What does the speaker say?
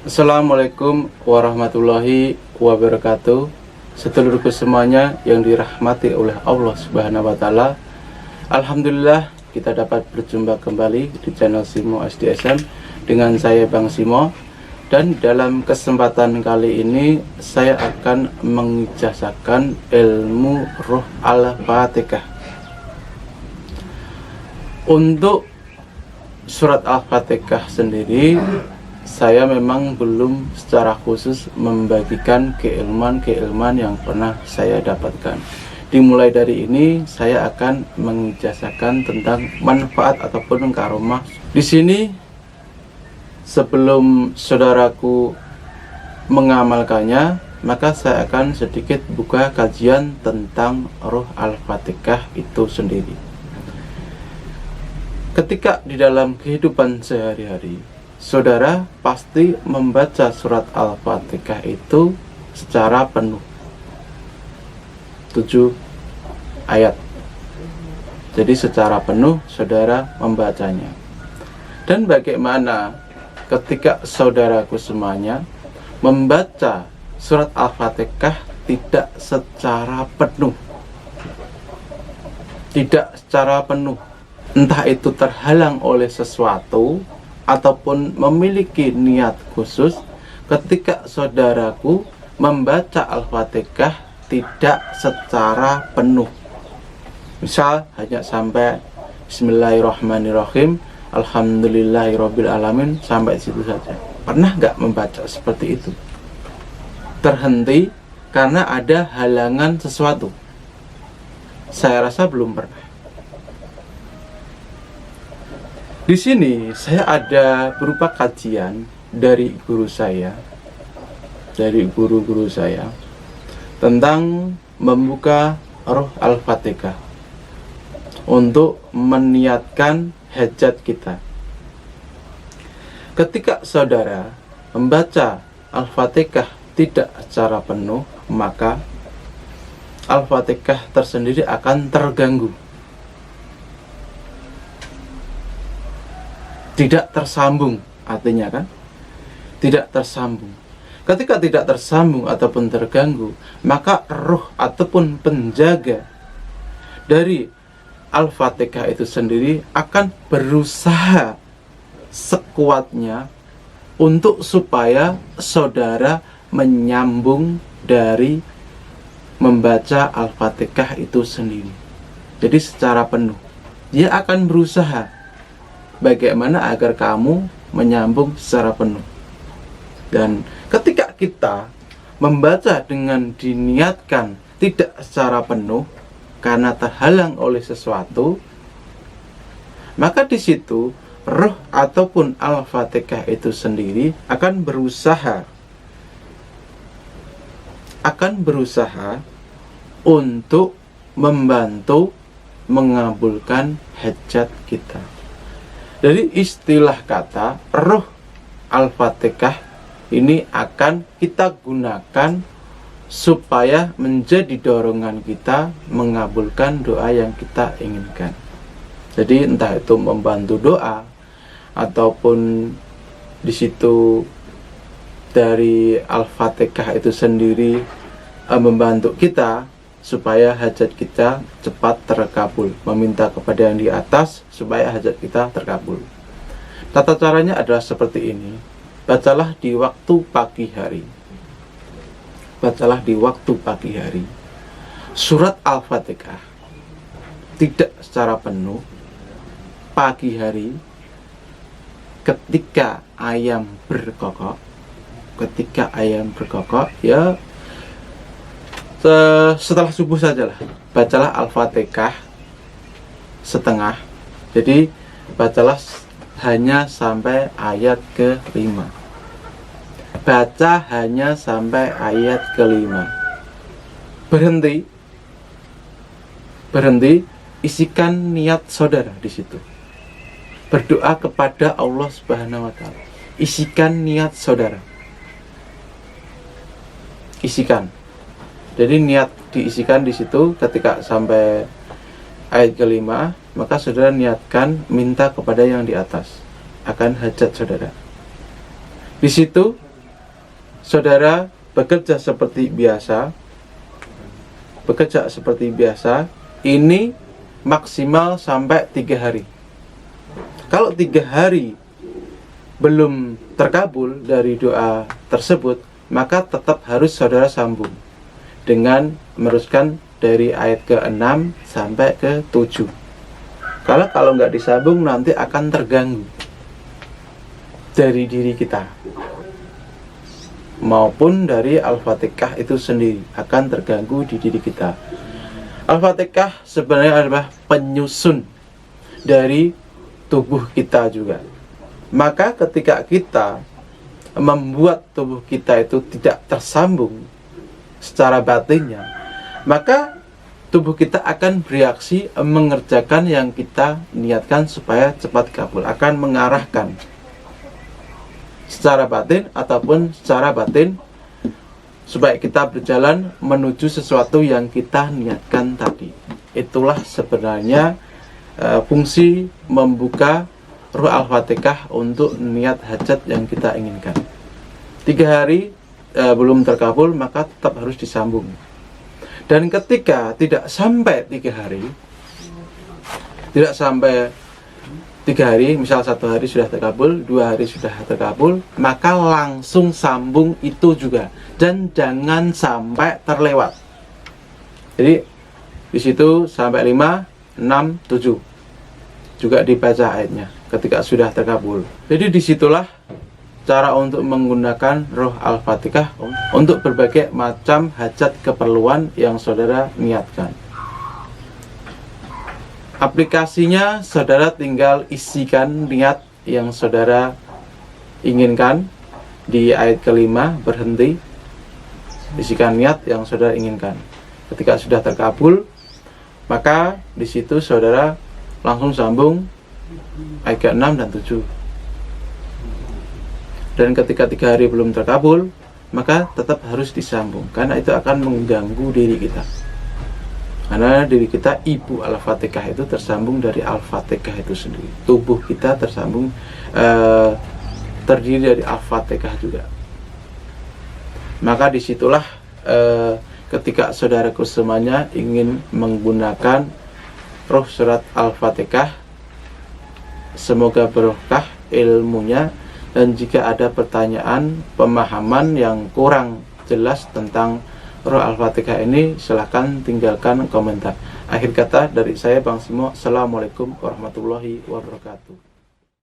Assalamualaikum warahmatullahi wabarakatuh. Sedulurku semuanya yang dirahmati oleh Allah Subhanahu wa taala. Alhamdulillah kita dapat berjumpa kembali di channel Simo SDSM dengan saya Bang Simo. Dan dalam kesempatan kali ini saya akan mengijazahkan ilmu Ruh Al-Fatihah. Untuk surat Al-Fatihah sendiri, saya memang belum secara khusus membagikan keilmuan-keilmuan yang pernah saya dapatkan. Dimulai dari ini, saya akan mengijazahkan tentang manfaat ataupun karomah. Di sini, sebelum saudaraku mengamalkannya, maka saya akan sedikit buka kajian tentang Ruh Al-Fatihah itu sendiri. Ketika di dalam kehidupan sehari-hari, saudara pasti membaca surat Al-Fatihah itu secara penuh, 7 ayat. Jadi secara penuh saudara membacanya. Dan bagaimana ketika saudaraku semuanya membaca surat Al-Fatihah tidak secara penuh, entah itu terhalang oleh sesuatu ataupun memiliki niat khusus, ketika saudaraku membaca Al-Fatihah tidak secara penuh. Misal hanya sampai Bismillahirrahmanirrahim, Alhamdulillahirrabbilalamin, sampai situ saja. Pernah nggak membaca seperti itu? Terhenti karena ada halangan sesuatu? Saya rasa belum pernah. Di sini saya ada berupa kajian dari guru saya, dari guru-guru saya tentang membuka Ruh Al-Fatihah untuk meniatkan hajat kita. Ketika saudara membaca Al-Fatihah tidak secara penuh, maka Al-Fatihah tersendiri akan terganggu, tidak tersambung, artinya kan tidak tersambung. Ketika tidak tersambung ataupun terganggu, maka roh ataupun penjaga dari Al-Fatihah itu sendiri akan berusaha sekuatnya untuk supaya saudara menyambung dari membaca Al-Fatihah itu sendiri. Jadi secara penuh dia akan berusaha bagaimana agar kamu menyambung secara penuh. Dan ketika kita membaca dengan diniatkan tidak secara penuh karena terhalang oleh sesuatu, maka di situ roh ataupun Al-Fatihah itu sendiri akan berusaha untuk membantu mengabulkan hajat kita. Dari istilah kata Ruh Al-Fatihah ini akan kita gunakan supaya menjadi dorongan kita mengabulkan doa yang kita inginkan. Jadi entah itu membantu doa ataupun di situ dari Al-Fatihah itu sendiri membantu kita supaya hajat kita cepat terkabul, meminta kepada yang di atas supaya hajat kita terkabul. Tata caranya adalah seperti ini. Bacalah di waktu pagi hari. Bacalah di waktu pagi hari surat Al-Fatihah tidak secara penuh pagi hari ketika ayam berkokok. Ya setelah subuh sajalah, bacalah Al-Fatihah setengah. Jadi bacalah hanya sampai ayat ke-5. Baca hanya sampai ayat ke-5. Berhenti, isikan niat saudara di situ. Berdoa kepada Allah Subhanahu wa taala. Isikan niat saudara. Isikan. Jadi niat diisikan di situ ketika sampai ayat ke-5, maka saudara niatkan minta kepada yang di atas akan hajat saudara. Di situ saudara bekerja seperti biasa, ini maksimal sampai 3 hari. Kalau 3 hari belum terkabul dari doa tersebut, maka tetap harus saudara sambung dengan meneruskan dari ayat ke-6 sampai ke-7. Kalau nggak disambung, nanti akan terganggu dari diri kita maupun dari Al-Fatihah itu sendiri, akan terganggu di diri kita. Al-Fatihah sebenarnya adalah penyusun dari tubuh kita juga. Maka ketika kita membuat tubuh kita itu tidak tersambung secara batinnya, maka tubuh kita akan bereaksi mengerjakan yang kita niatkan supaya cepat kabul, akan mengarahkan secara batin ataupun secara batin supaya kita berjalan menuju sesuatu yang kita niatkan tadi. Itulah sebenarnya fungsi membuka ruh Al-Fatihah untuk niat hajat yang kita inginkan. 3 hari belum terkabul, maka tetap harus disambung. Dan ketika tidak sampai 3 hari, misal 1 hari sudah terkabul, 2 hari sudah terkabul, maka langsung sambung itu juga, dan jangan sampai terlewat. Jadi di situ sampai 5, 6, 7 juga dibaca ayatnya ketika sudah terkabul. Jadi disitulah cara untuk menggunakan roh Al-Fatihah untuk berbagai macam hajat keperluan yang saudara niatkan. Aplikasinya, saudara tinggal isikan niat yang saudara inginkan. Di ayat ke-5 berhenti, isikan niat yang saudara inginkan. Ketika sudah terkabul, maka di situ saudara langsung sambung ayat ke-6 dan 7. Dan ketika 3 hari belum terkabul, maka tetap harus disambung, karena itu akan mengganggu diri kita. Karena diri kita, ibu Al-Fatihah itu tersambung dari Al-Fatihah itu sendiri. Tubuh kita tersambung, terdiri dari Al-Fatihah juga. Maka disitulah ketika saudaraku semuanya ingin menggunakan roh surat Al-Fatihah, semoga berkah ilmunya. Dan jika ada pertanyaan, pemahaman yang kurang jelas tentang roh Al-Fatihah ini, silahkan tinggalkan komentar. Akhir kata dari saya, Bang Simo. Assalamualaikum warahmatullahi wabarakatuh.